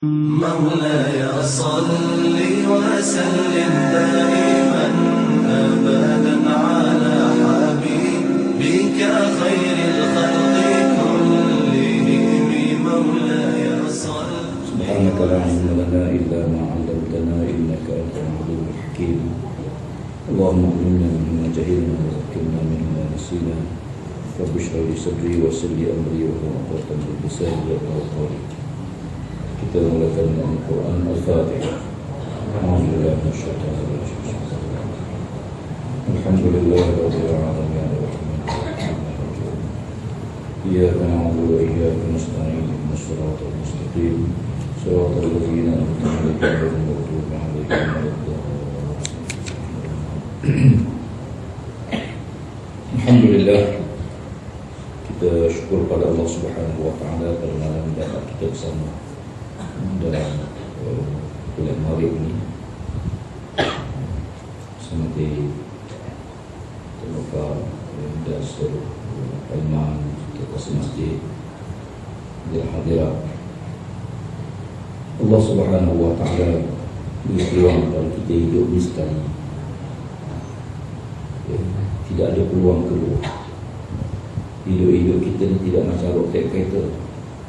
مولاي صل وسلم دائما أبدا على حبيبك خير الخلق كلهم مولاي صل. سبحانك لا علم لنا إلا ما علمتنا إنك أنت العليم الحكيم. اللهم علمنا مما جهلنا وذكرنا مما نسينا. رب اشرح لي صدري ويسر لي أمري واحلل عقدة من لساني يفقهوا قولي. Kita mulakan dengan Al-Quran Al-Fatihah. Alhamdulillah Alhamdulillah Rabbil Alamin. Iyyaka na'budu wa iyyaka nasta'in. Ihdinas siratal mustaqim. Siratal ladzina an'amta 'alaihim ghairil maghdubi 'alaihim waladdallin. Alhamdulillah, kita syukur pada Allah Subhanahu wa taala kerana dapat kita bersama dalam bulan Maret ini seperti terluka dan seluruh iman kita masjid dan hadirat Allah Subhanahu wa taala beri peluang kepada kita hidup ni sekali. Tidak ada peluang kedua. Hidup kita ni tidak macam roket kereta.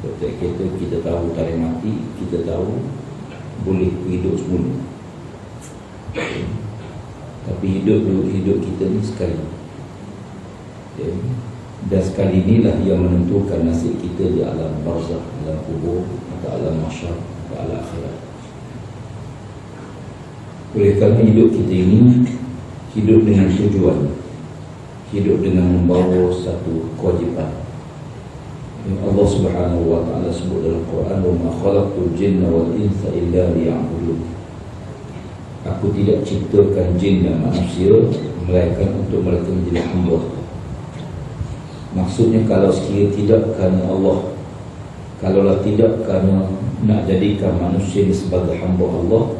Roket kereta kita tahu tarikh mati, kita tahu boleh hidup semula. Tapi hidup kita ni sekali. Dan sekali inilah yang menentukan nasib kita di alam barzakh, alam kubur, atau alam mahsyar, atau alam akhirat. Oleh kerana hidup kita ini hidup dengan tujuan, hidup dengan membawa satu kewajipan. Allah Subhanahu wa taala sebut dalam Quran, "Wa ma khalaqtul jinna wal insa illa liya'budun." Aku tidak ciptakan jin dan manusia melainkan untuk mereka menjadi hamba. Maksudnya kalau sekiranya tidak kerana Allah, kalaulah tidak kerana nak jadikan manusia ini sebagai hamba Allah,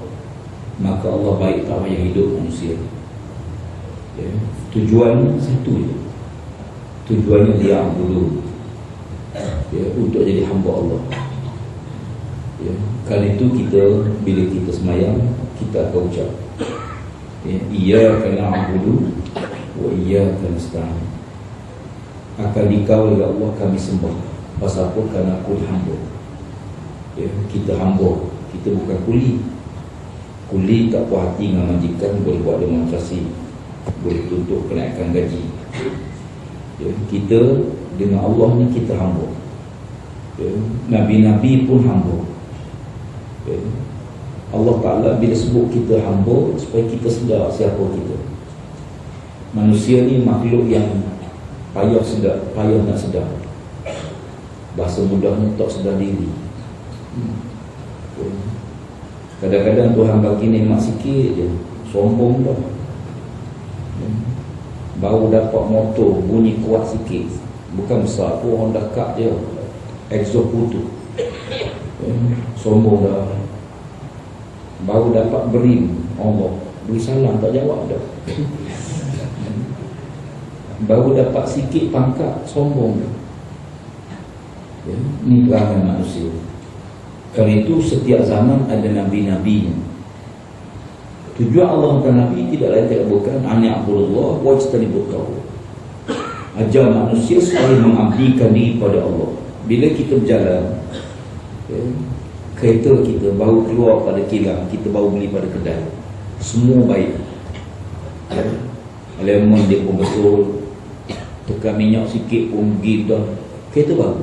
maka Allah baik tak payah hidup manusia. Tujuan satu je. Tujuannya dia dulu, untuk jadi hamba Allah. Kerana itu kita, bila kita semayang, kita akan ucap, Iyyaka na'budu wa iyyaka nasta'in. Akan dikau ya Allah kami sembah. Pasal apa? Kerana aku hamba. Kita hamba, kita bukan kuli. Kuli tak puas hati dengan majikan, boleh buat demonstrasi, boleh tuntut kenaikan gaji. Kita dengan Allah ni kita hamba. Nabi-Nabi pun hamba. Allah Ta'ala bila sebut kita hamba, supaya kita sedar siapa kita. Manusia ni makhluk yang payah nak sedar. Bahasa mudahnya tak sedar diri. Kadang-kadang Tuhan bagi nikmat sikit je, sombong dah. Baru dapat motor bunyi kuat sikit, bukan besar pun, Honda Cup je, exhaust putu, sombong dah. Baru dapat berim, Allah beri salam tak jawab dah. Baru dapat sikit pangkat, sombong dah. Ini perangai manusia. Kerana itu setiap zaman ada nabi-nabinya. Tujuan Allah dan Nabi tidak lain tidak bukan ani'budullah wajtanibut taghut. Ajar manusia supaya mengabdikan diri pada Allah. Bila kita berjalan, kereta kita baru keluar pada kilang, kita baru beli pada kedai, semua baik. Lemon dia pun betul, tekan minyak sikit pun pergi dah, kereta baru.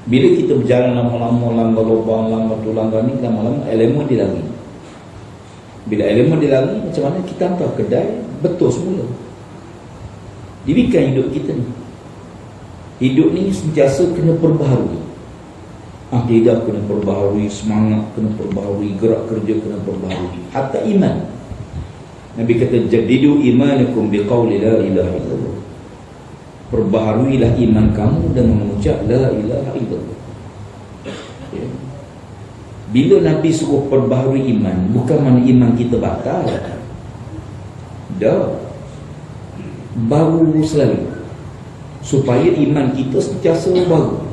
Bila kita berjalan lama-lama, langgar lubang, langgar tu, langgar ni, lama-lama elemen dia lari. Bila elemen dia lari, macam mana kita hantar kedai betul semula. Demikian hidup kita ni. Hidup ni sentiasa kena perbaharui. Akidah kena perbaharui, semangat kena perbaharui, gerak kerja kena perbaharui, hatta iman. Nabi kata, jadidu imanakum biqauli la ilaha illallah. Perbaharuilah iman kamu dengan mengucap la ilaha illallah. Bila Nabi suruh perbaharui iman, bukan mana iman kita batal. Dah baru selalu, supaya iman kita sentiasa baru.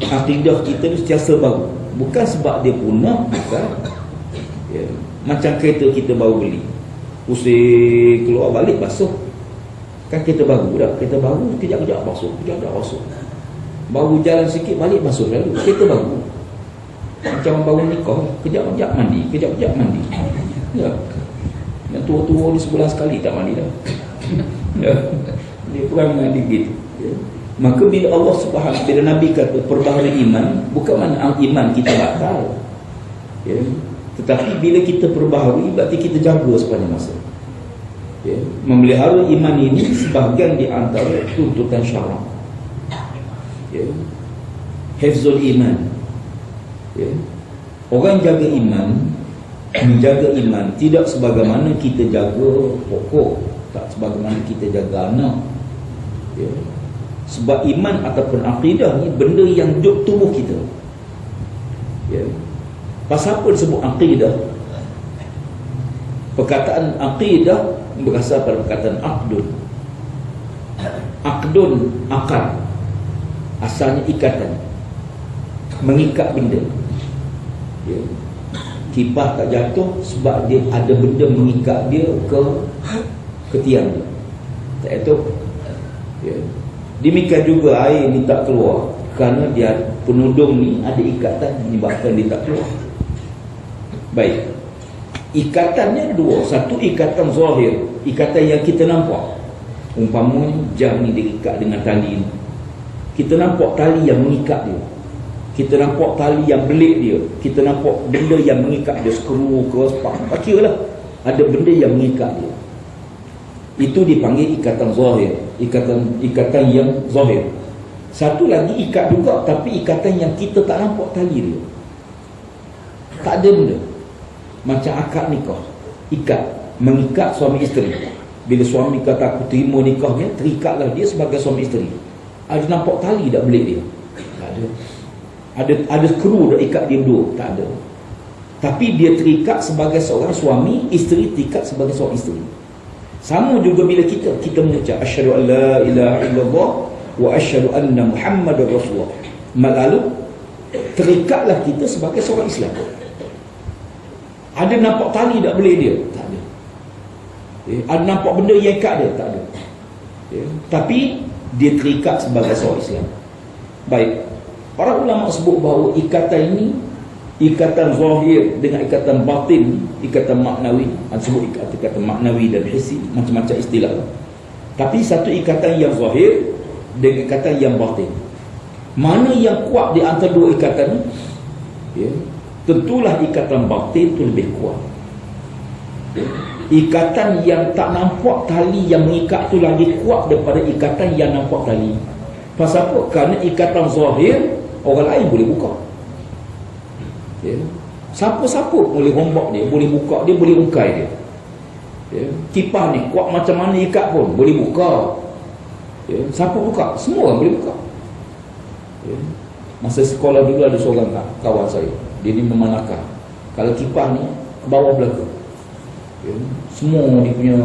akidah kita ni sentiasa baru. Bukan sebab dia punah, bukan. Ya. Macam kereta kita baru beli, pusing keluar balik basuh. Kan kereta baru dah, kereta baru kejap-kejap basuh, kejap-kejap basuh. Baru jalan sikit balik basuh lalu. Kereta baru. Macam baru nikah, kejap-kejap mandi, kejap-kejap mandi. Ya. Yang tua-tua ni sebulan sekali tak mandi dah. Ya. Dia kurang mandi gitu. Ya. Maka bila Allah Subhanahu, bila Nabi kata perbaharui iman, bukan mana iman kita batal. Ya. Tetapi bila kita perbaharui, berarti kita jaga sepanjang masa. Ya. Memelihara iman ini sebahagian di antara tuntutan syarak. Ya. Hifzul iman. Ya. Orang jaga iman, menjaga iman tidak sebagaimana kita jaga pokok, tak sebagaimana kita jaga anak. Ya. Sebab iman ataupun akidah ni benda yang duduk tubuh kita. Ya. Pasal apa disebut akidah? Perkataan akidah berasal pada perkataan akdun. Akdun, akad. Asalnya ikatan, mengikat benda. Ya. Kipas tak jatuh sebab dia ada benda mengikat dia ke tiang dia. Tak itu. Ya. Demikian juga air ni tak keluar kerana dia penudung ni ada ikatan menyebabkan dia tak keluar. Baik. Ikatannya dua. Satu ikatan zahir, ikatan yang kita nampak. Umpamanya jam ni diikat dengan tali ni. Kita nampak tali yang mengikat dia. Kita nampak tali yang belik dia. Kita nampak benda yang mengikat dia, skru ke spak. Kira lah ada benda yang mengikat dia. Itu dipanggil ikatan zahir, ikatan yang zahir. Satu lagi ikat juga, tapi ikatan yang kita tak nampak tali dia. Tak ada benda. Macam akad nikah. Ikat, mengikat suami isteri. Bila suami kata aku terima nikahnya, terikatlah dia sebagai suami isteri. Ada nampak tali tak belik dia? Tak ada. Ada skru dah ikat dia dua? Tak ada. Tapi dia terikat sebagai seorang suami, isteri terikat sebagai seorang isteri. Sama juga bila kita mengucap asyhadu an la ilaha illallah wa asyhadu anna Muhammadar Rasulullah. Lalu terikatlah kita sebagai seorang Islam. Ada nampak tali tak boleh dia? Tak ada. Ada nampak benda yang ikat dia? Tak ada. Tapi dia terikat sebagai seorang Islam. Baik. Para ulama sebut bahawa ikatan ini, ikatan zahir dengan ikatan batin, ikatan maknawi. Ada sebut ikatan maknawi dan hissi, macam-macam istilah. Tapi satu ikatan yang zahir dengan ikatan yang batin. Mana yang kuat di antara dua ikatan ni? Ya, tentulah ikatan batin itu lebih kuat. Ya. Ikatan yang tak nampak tali yang mengikat tu lagi kuat daripada ikatan yang nampak tali. Pasal apa? Kerana ikatan zahir orang lain boleh buka. Ya. Siapa-siapa boleh rombak dia, boleh buka dia, boleh ukai dia. Ya. Kipas ni kuat macam mana ikat pun boleh buka. Ya. Siapa buka? Semua orang boleh buka. Ya. Masa sekolah dulu ada seorang kawan saya, dia ni memanakah. Kalau kipas ni ke bawah belakang, ya. Semua dia punya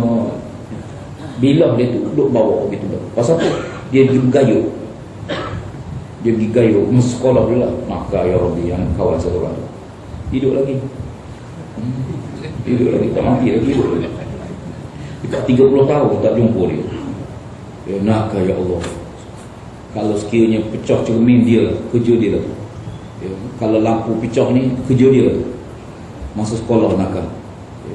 bilah dia tu duduk bawah gitu dah. Pasal apa? Dia pergi bergayut. Dia pergi gayut masa sekolah dulu lah. Maka ya Rabbi, yang kawan saya orang tu hidup lagi. Hidup lagi, tak mati lagi, hidup lagi. Dekat 30 tahun tak jumpa dia. Ya nak ya Allah. Kalau sekiranya pecah cermin dia, kerja dia lah. Ya, kalau lampu pecah ni, kerja dia lah. Masa sekolah nakal. Ya.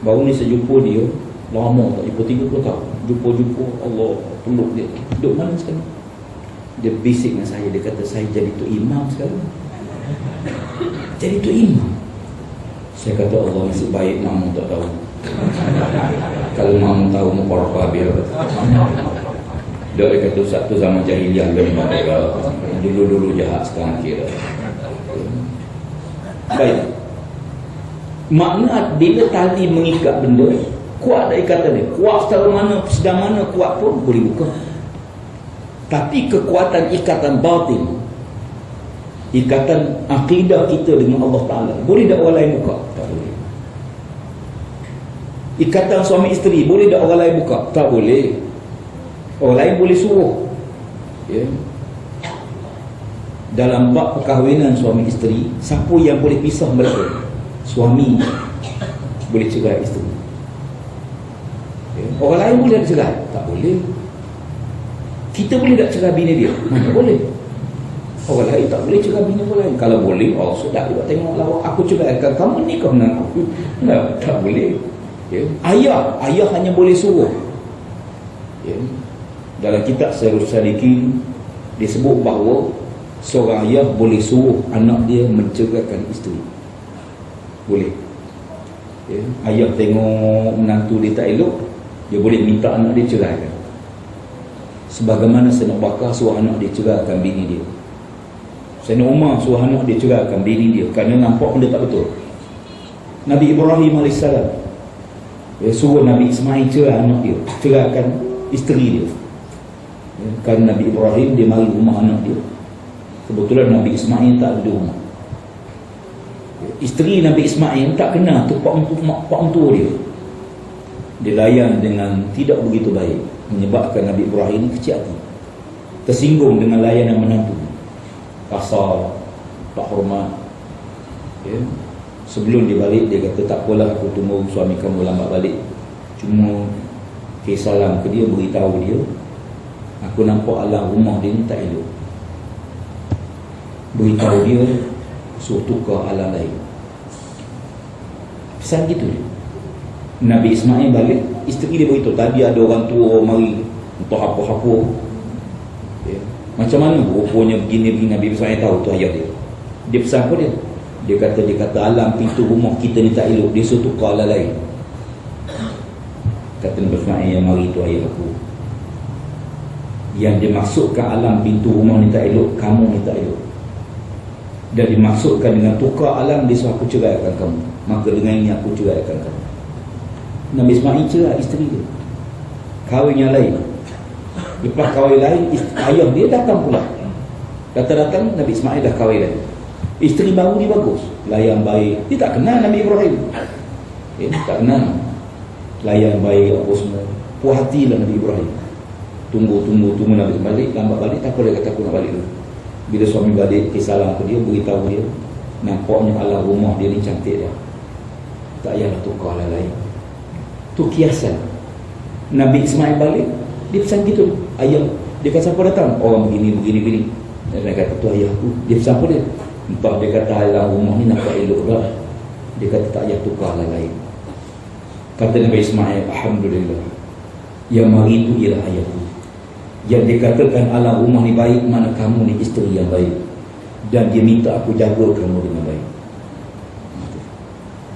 Baru ni saya jumpa dia, lama tak jumpa, 30 tahun. Jumpa Allah peluk dia. Duduk mana sekarang? Dia bisik dengan saya, dia kata saya jadi tu imam sekarang. Jadi tu imam. Saya kata Allah nasib baik mamu tak tahu. Kalau mamu tahu muqarrabah biar. Dia kata Ustaz tu zaman jahiliah dulu jahat, sekarang kira. Baik. Makna bila tali mengikat benda, kuat tak ikatan dia. Kuat secara mana, sedang mana kuat pun boleh buka. Tapi kekuatan ikatan batin, ikatan akidah kita dengan Allah Ta'ala, boleh tak orang lain buka? Tak boleh. Ikatan suami isteri, boleh tak orang lain buka? Tak boleh. Orang lain boleh suruh. Ya. dalam bab perkahwinan suami isteri, siapa yang boleh pisah mereka? Suami boleh cerai isteri. Orang lain boleh tak cerai? Tak boleh. Kita boleh tak cerai bini dia? Mana boleh. Orang lain tak boleh cerai bini orang lain. Kalau boleh, oh sudah, dia tengok lah, aku ceraikan kamu, nikah dengan aku. Tak boleh. Ayah hanya boleh suruh. Dalam kitab Sirrus Salikin disebut bahawa seorang ayah boleh suruh anak dia menceraikan isteri. Boleh. Ayah tengok menantu dia tak elok, dia boleh minta anak dia ceraikan. Sebagaimana Sayyidina Abu Bakar suruh anak dia ceraikan bini dia. Sayyidina Umar suruh anak dia ceraikan bini dia kerana nampak benda tak betul. Nabi Ibrahim AS suruh Nabi Ismail cerai anak dia, ceraikan isteri dia. Kerana Nabi Ibrahim dia mari rumah anak dia. Kebetulan Nabi Ismail tak ada di rumah. Isteri Nabi Ismail tak kenal tu pak mentua dia. Dia layan dengan tidak begitu baik, menyebabkan Nabi Ibrahim kecil hati, tersinggung dengan layanan menantu, kasar, tak hormat. Sebelum dia balik, dia kata tak apalah, aku tunggu suami kamu lambat balik, cuma salam ke dia, beritahu dia aku nampak alam rumah dia ni tak elok. Beritahu dia suruh tukar alam lain. Pesan gitu dia. Nabi Ismail balik, isteri dia beritahu tadi ada orang tua mari untuk apa-apa. Macam mana rupanya begini-begini. Nabi Ismail tahu tu ayah dia. Dia pesan apa dia? Dia kata alam pintu rumah kita ni tak elok, dia suruh tukar alam lain. Kata Nabi Ismail, yang mari tu ayah aku. Yang dimaksudkan alam pintu rumah ni tak elok, kamu ni tak elok. Dan dimaksudkan dengan tukar alam, dia suruh aku ceraikan kamu, maka dengan ini aku ceraikan kamu. Nabi Ismail cerai isteri dia, kahwin yang lain. Lepas kahwin lain, ayah dia datang pula. Datang Nabi Ismail dah kahwin lain. Isteri baru ni bagus, layan baik. Dia tak kenal Nabi Ibrahim. Tak kenal. Layan baik apa semua. Puas hatilah Nabi Ibrahim. Tunggu Nabi balik, lambat balik, tak apa, dia kata aku nak balik dulu. Bila suami balik, salam ke dia, beritahu dia, nampaknya alam rumah dia ni cantik dah, tak payahlah tukar alam lain. Tu kiasan. Nabi Ismail balik, dia pesan gitu. Ayah, dia kata siapa datang? Orang begini. Dan dia kata tu ayah aku. Dia pesan apa dia? Entah, dia kata alam rumah ni nampak elok dah. Dia kata tak payah tukar alam lain. Kata Nabi Ismail, alhamdulillah, yang mari itu ialah ayahku. Yang dikatakan alam rumah ni baik, mana kamu ni isteri yang baik, dan dia minta aku jaga kamu dengan baik.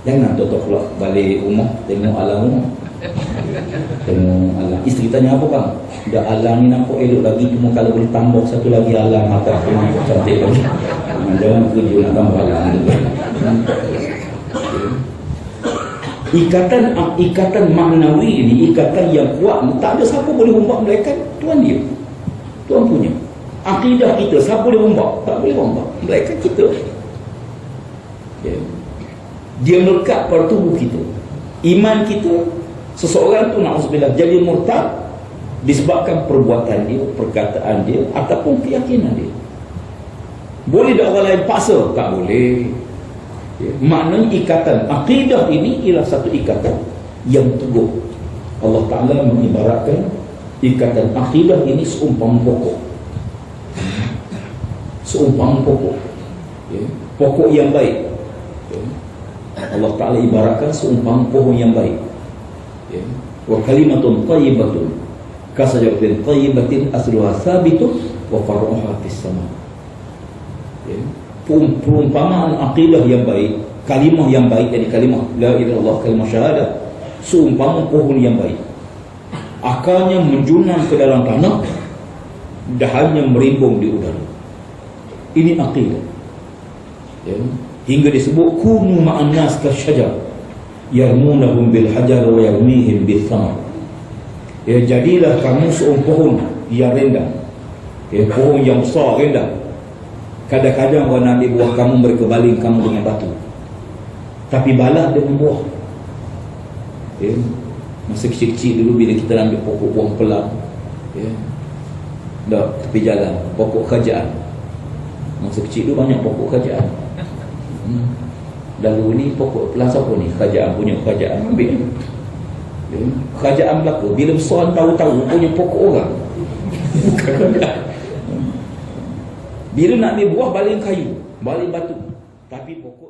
Jangan tuan-tuan pulak balik rumah tengok alam rumah, tengok alam. Isteri tanya apa bang? Dah alam ni nampak elok lagi, cuma kalau boleh tambah satu lagi alam apa aku nampak cantik lagi. Jangan kerja nak tambah alam. Ikatan maknawi ini, ikatan yang kuat, tak ada siapa boleh umbak melainkan Tuhan dia. Tuhan punya. Akidah kita siapa boleh umbak? Tak boleh umbak melainkan kita. Dia melekat pada tubuh kita. Iman kita, seseorang tu na'udzubillah jadi murtad disebabkan perbuatan dia, perkataan dia, ataupun keyakinan dia. Boleh tak orang lain paksa? Tak boleh. Maknanya ikatan akidah ini ialah satu ikatan yang teguh. Allah Ta'ala mengibaratkan ikatan akidah ini seumpama pokok. Seumpama pokok, pokok yang baik. Allah Ta'ala ibaratkan seumpama pohon yang baik. Wa kalimatun thayyibatun kasajaratin thayyibatin asluha thabitun wa far'uha fis sama. Perumpamaan akidah yang baik, kalimah yang baik, jadi kalimah la ilaha illallah, kalimah syahadah, seumpama pohon yang baik, akarnya menjunang ke dalam tanah, dahannya merimbung di udara. Ini akidah. Hingga disebut kunu ma'an nas kasyajar yarmunahum bil hajar wa yarmihim bis samar. Jadilah kamu seumpama pohon yang rendah, pohon yang besar rendah. Kadang-kadang orang ambil buah kamu, mereka baling kamu dengan batu, tapi balas dengan buah. Masa kecil-kecil dulu, bila kita ambil pokok buah pelang, tepi jalan, pokok kerajaan, Masa kecil tu banyak pokok kerajaan. Lalu ni pokok pelan siapa ni? Kerajaan punya kerajaan ambil. Kerajaan Melaka bila besar tahu-tahu punya pokok orang. Bila nak ambil buah baling kayu, baling batu. Tapi pokok